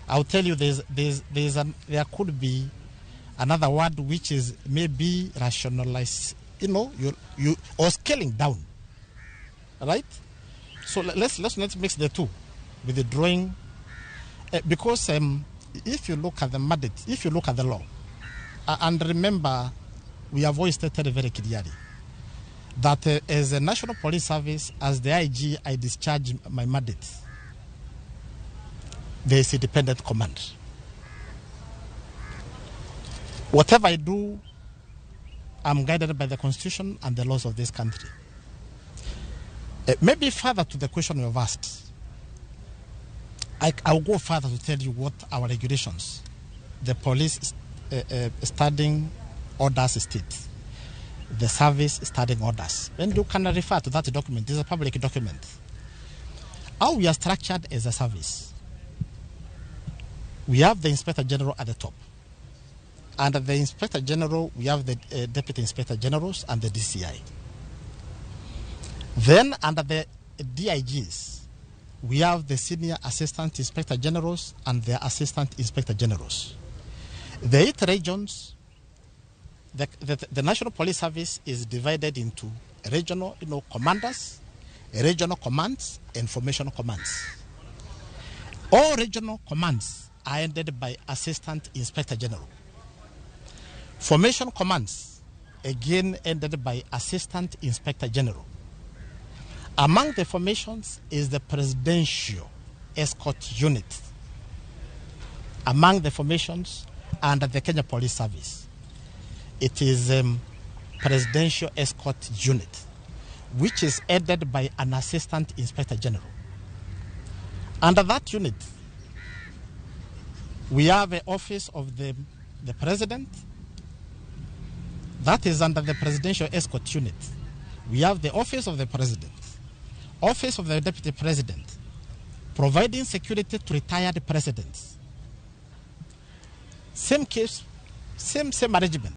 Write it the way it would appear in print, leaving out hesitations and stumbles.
I'll tell you there could be another word which is maybe rationalize, or scaling down, right? So let's not mix the two with the drawing, because if you look at the mandate, if you look at the law, and remember, we have always stated very clearly that as a National Police Service, as the IG, I discharge my mandate. There is independent command. Whatever I do, I'm guided by the Constitution and the laws of this country. Maybe further to the question you have asked, I'll go further to tell you what our regulations, the police standing orders state, the service standing orders. And you can refer to that document. This is a public document. How we are structured as a service. We have the Inspector General at the top. Under the Inspector General, we have the Deputy Inspector Generals and the DCI. Then under the DIGs, we have the Senior Assistant Inspector Generals and the Assistant Inspector Generals. The 8 regions, the National Police Service is divided into regional commanders, regional commands, and formational commands. All regional commands are headed by Assistant Inspector General. Formation commands, again headed by Assistant Inspector General. Among the formations is the Presidential Escort Unit. Among the formations under the Kenya Police Service, it is Presidential Escort Unit, which is headed by an Assistant Inspector General. Under that unit, we have an office of the President. That is under the Presidential Escort Unit. We have the Office of the President, Office of the Deputy President, providing security to retired presidents. Same case, same arrangement.